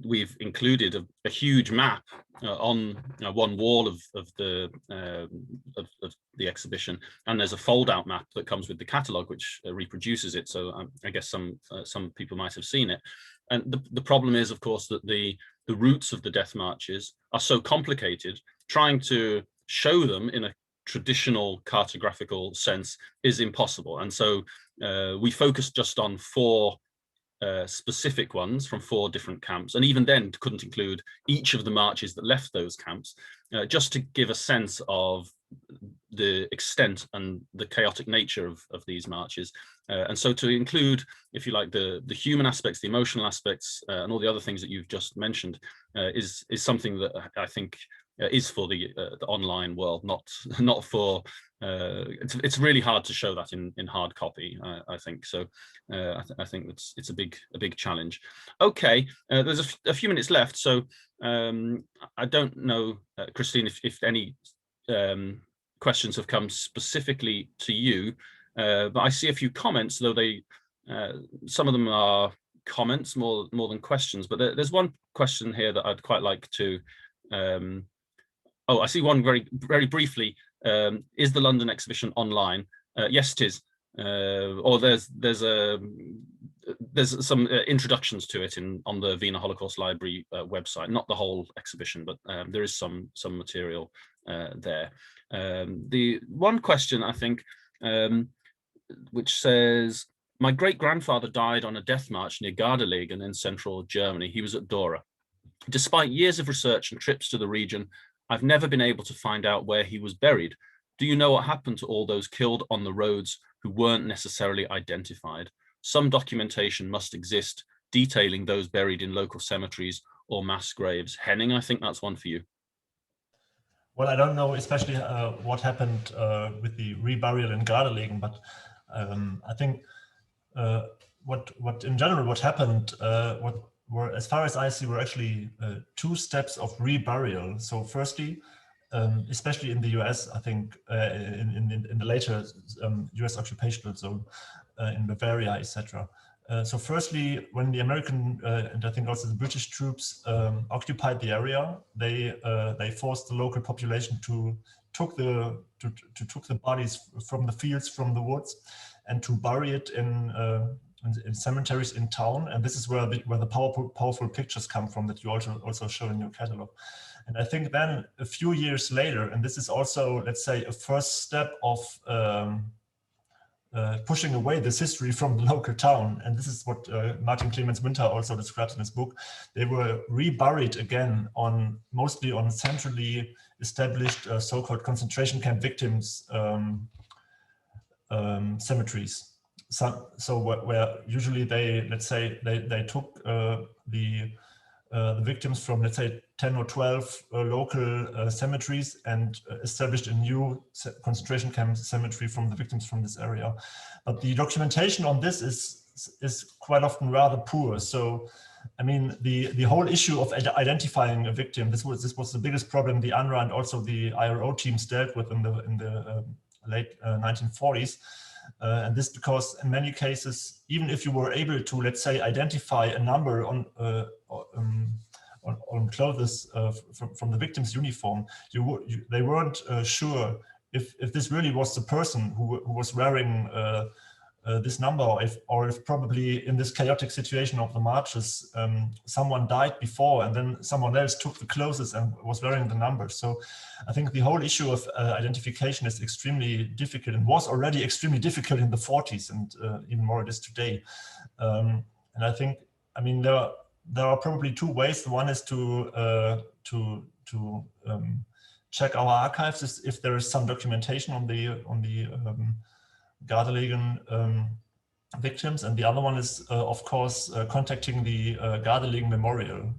we've included a huge map on one wall of the exhibition, and there's a fold-out map that comes with the catalogue, which reproduces it. So I guess some people might have seen it. And the problem is, of course, that the routes of the death marches are so complicated. Trying to show them in a traditional cartographical sense is impossible. And so we focused just on 4 specific ones from 4 different camps, and even then couldn't include each of the marches that left those camps, just to give a sense of the extent and the chaotic nature of these marches. And so to include, if you like, the human aspects, the emotional aspects, and all the other things that you've just mentioned is something that I think is for the online world, not for it's really hard to show that in hard copy, I think. So I think it's a big challenge. Okay, there's a few minutes left, so I don't know, Christine, if any questions have come specifically to you, but I see a few comments, though some of them are comments more than questions. But there's one question here that I'd quite like to. Oh, I see one very briefly. Is the London exhibition online? Yes, it is. Or there's some introductions to it on the Wiener Holocaust Library website. Not the whole exhibition, but there is some material there. The one question, I think, which says, my great-grandfather died on a death march near Gardelegen in central Germany. He was at Dora. Despite years of research and trips to the region, I've never been able to find out where he was buried. Do you know what happened to all those killed on the roads who weren't necessarily identified? Some documentation must exist detailing those buried in local cemeteries or mass graves. Henning, I think that's one for you. Well, I don't know especially what happened with the reburial in Gardelegen, but I think what in general what happened, as far as I see, were actually 2 steps of reburial. So firstly, especially in the US, I think in the later US occupational zone, in Bavaria, etc. So firstly, when the American and I think also the British troops occupied the area, they forced the local population to took the bodies from the fields, from the woods, and to bury it in cemeteries in town. And this is where the powerful pictures come from that you also show in your catalog. And I think then a few years later, and this is also, let's say, a first step of pushing away this history from the local town. And this is what Martin Clemens Winter also describes in his book. They were reburied again mostly on centrally established so-called concentration camp victims cemeteries. So where usually they took the victims from, let's say, 10 or 12 local cemeteries and established a new concentration camp cemetery from the victims from this area. But the documentation on this is quite often rather poor. So, I mean, the whole issue of identifying a victim, this was the biggest problem the UNRWA and also the IRO teams dealt with in the late 1940s. And this because in many cases, even if you were able to, let's say, identify a number on clothes from the victim's uniform, they weren't sure if this really was the person who was wearing this number, or if probably in this chaotic situation of the marches, someone died before and then someone else took the clothes and was wearing the number. So I think the whole issue of identification is extremely difficult, and was already extremely difficult in the 40s, and even more it is today. And I think I mean, there are probably two ways. One is to check our archives if there is some documentation on the Gardelegen victims, and the other one is, of course, contacting the Gardelegen Memorial.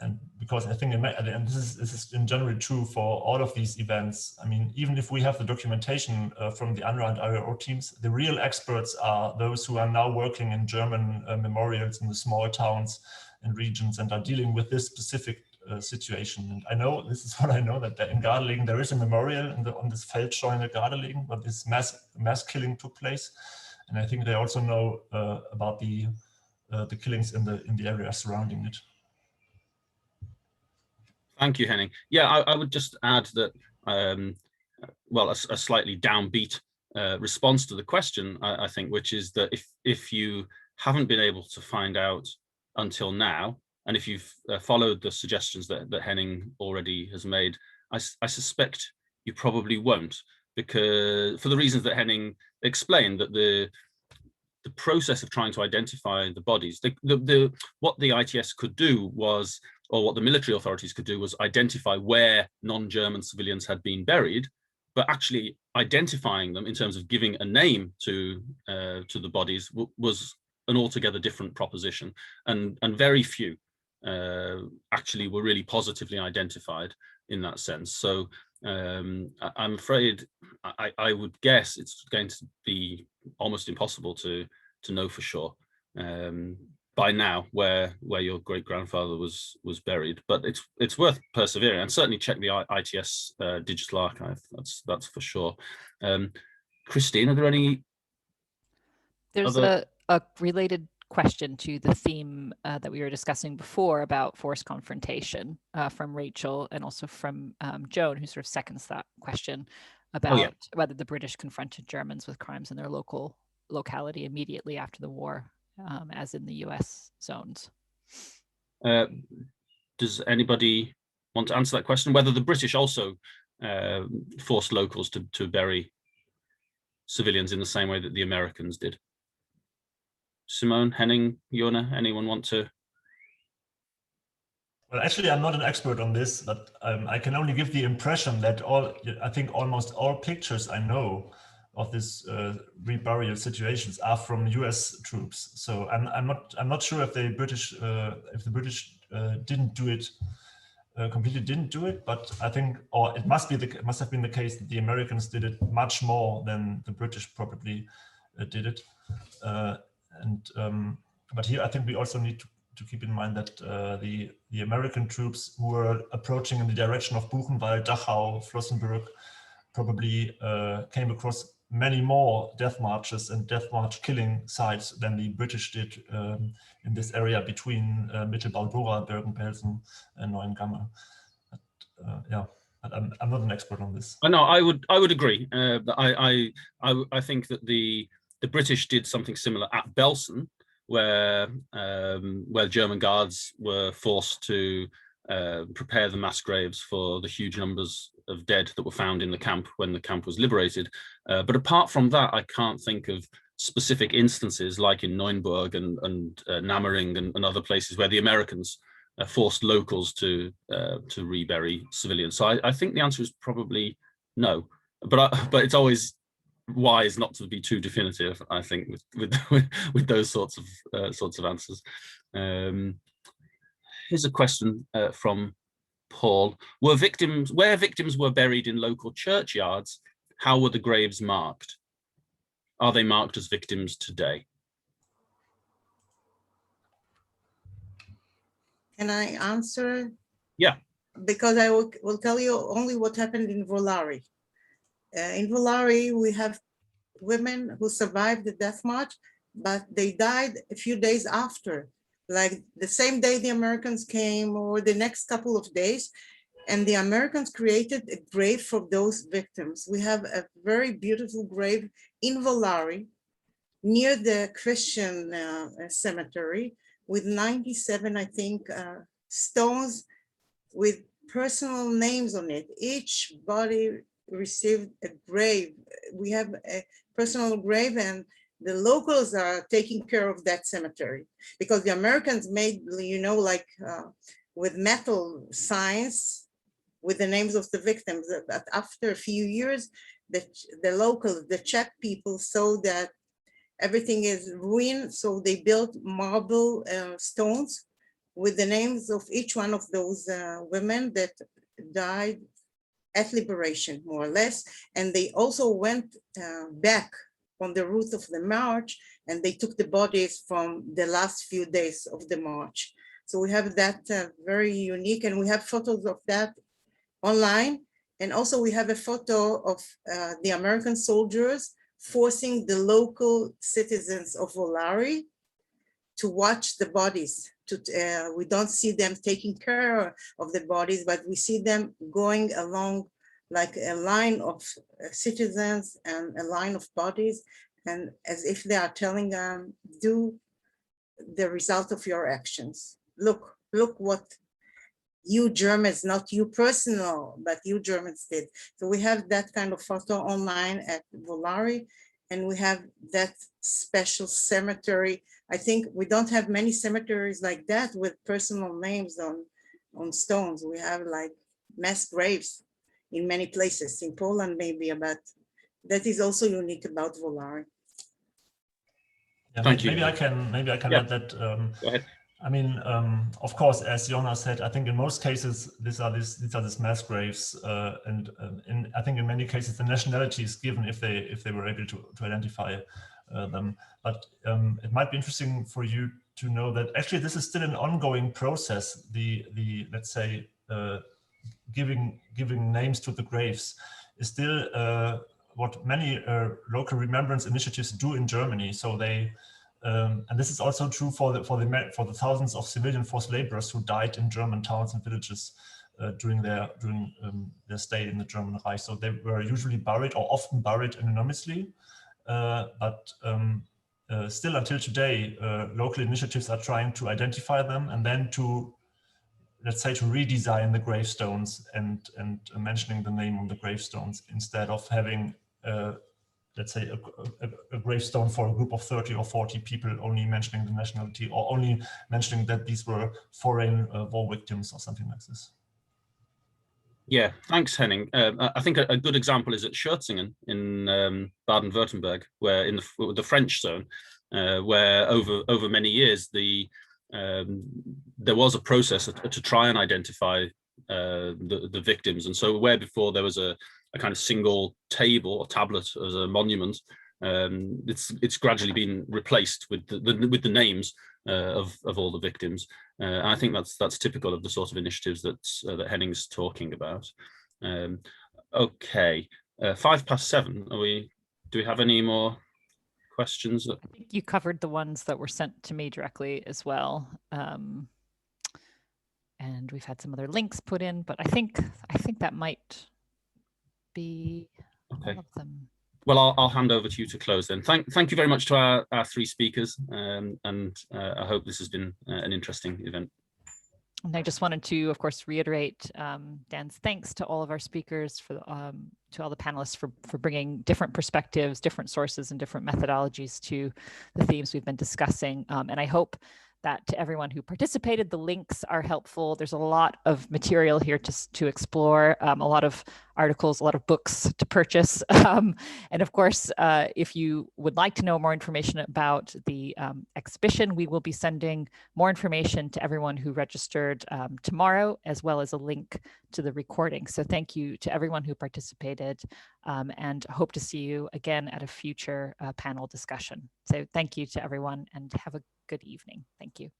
And because I think, and this is in general true for all of these events. I mean, even if we have the documentation from the UNRWA and IRO teams, the real experts are those who are now working in German memorials in the small towns and regions and are dealing with this specific situation. And I know, this is what I know, that in Gardelegen there is a memorial on this Feldscheune Gardelegen, where this mass killing took place. And I think they also know about the killings in the area surrounding it. Thank you, Henning. Yeah, I would just add that, well, a slightly downbeat response to the question, I think, which is that if you haven't been able to find out until now, and if you've followed the suggestions that Henning already has made, I suspect you probably won't, because for the reasons that Henning explained, that the process of trying to identify the bodies, what the ITS could do was, or what the military authorities could do, was identify where non-German civilians had been buried, but actually identifying them in terms of giving a name to the bodies was an altogether different proposition, and very few actually were really positively identified in that sense. So I'm afraid I would guess it's going to be almost impossible to know for sure by now where your great grandfather was buried, but it's worth persevering, and certainly check the ITS digital archive. That's for sure. Christine, are there any? There's a related question to the theme that we were discussing before about forced confrontation from Rachel, and also from Joan, who sort of seconds that question about whether the British confronted Germans with crimes in their locality immediately after the war, as in the US zones. Does anybody want to answer that question? Whether the British also forced locals to bury civilians in the same way that the Americans did? Simone, Henning, Yona, anyone want to? Well, actually, I'm not an expert on this, but I can only give the impression that I think almost all pictures I know of this reburial situations are from U.S. troops. So I'm not sure if the British didn't do it, completely didn't do it, but I think, or it must have been the case that the Americans did it much more than the British probably did it. But here I think we also need to keep in mind that the American troops who were approaching in the direction of Buchenwald, Dachau, Flossenbürg probably came across many more death marches and death march killing sites than the British did in this area between Mittelbau-Dora, Bergen-Belsen, and Neuengamme. Yeah, I'm not an expert on this. No, I would agree. I think that the British did something similar at Belsen, where German guards were forced to prepare the mass graves for the huge numbers of dead that were found in the camp when the camp was liberated. But apart from that, I can't think of specific instances like in Neuenburg and Nammering and other places where the Americans forced locals to rebury civilians. So I think the answer is probably no. But it's always wise not to be too definitive, I think, with those sorts of answers. Here's a question from Paul. Where victims were buried in local churchyards, how were the graves marked? Are they marked as victims today? Can I answer? Yeah. Because I will tell you only what happened in Volari. In Volari, we have women who survived the death march, but they died a few days after, like the same day the Americans came or the next couple of days. And the Americans created a grave for those victims. We have a very beautiful grave in Volari near the Christian cemetery with 97, I think, stones with personal names on it. Each body received a grave. We have a personal grave, and the locals are taking care of that cemetery, because the Americans made, you know, like with metal signs with the names of the victims. But after a few years, the locals, the Czech people, saw that everything is ruined, so they built marble stones with the names of each one of those women that died at liberation, more or less. And they also went back on the route of the march, and they took the bodies from the last few days of the march. So we have that very unique, and we have photos of that online. And also we have a photo of the American soldiers forcing the local citizens of Volari to watch the bodies. We don't see them taking care of the bodies, but we see them going along like a line of citizens and a line of bodies, and as if they are telling them, do the result of your actions. Look what you Germans, not you personal, but you Germans did. So we have that kind of photo online at Volari, and we have that special cemetery. I think we don't have many cemeteries like that with personal names on stones. We have like mass graves in many places, in Poland maybe, but that is also unique about Volari. Yeah, Thank you. Maybe I can Yeah. add that. Go ahead. I mean, of course, as Yona said, I think in most cases these are these mass graves, and I think in many cases the nationality is given if they were able to identify them. But it might be interesting for you to know that actually this is still an ongoing process. The let's say giving names to the graves is still what many local remembrance initiatives do in Germany. So they and this is also true for the thousands of civilian forced laborers who died in German towns and villages during their stay in the German Reich. So they were usually buried, or often buried, anonymously, but still until today, local initiatives are trying to identify them and then to, let's say, to redesign the gravestones and mentioning the name on the gravestones instead of having let's say a gravestone for a group of 30 or 40 people only mentioning the nationality, or only mentioning that these were foreign war victims or something like this. Yeah, thanks, Henning. I think a good example is at Schörzingen in Baden-Württemberg, where in the French zone, where over many years there was a process to try and identify the victims, and so where before there was a kind of single table or tablet as a monument, it's gradually been replaced with the names of all the victims, and I think that's typical of the sort of initiatives that Henning's talking about. Okay, 7:05. Do we have any more questions? I think you covered the ones that were sent to me directly as well. And we've had some other links put in, but I think that might be okay. all of them. Well, I'll hand over to you to close then. Thank you very much to our three speakers, and I hope this has been an interesting event. And I just wanted to, of course, reiterate Dan's thanks to all of our speakers, to all the panelists for bringing different perspectives, different sources, and different methodologies to the themes we've been discussing. And I hope that to everyone who participated, the links are helpful. There's a lot of material here to explore, a lot of articles, a lot of books to purchase. And of course, if you would like to know more information about the exhibition, we will be sending more information to everyone who registered tomorrow, as well as a link to the recording. So thank you to everyone who participated, and hope to see you again at a future panel discussion. So thank you to everyone, and have a good evening. Thank you.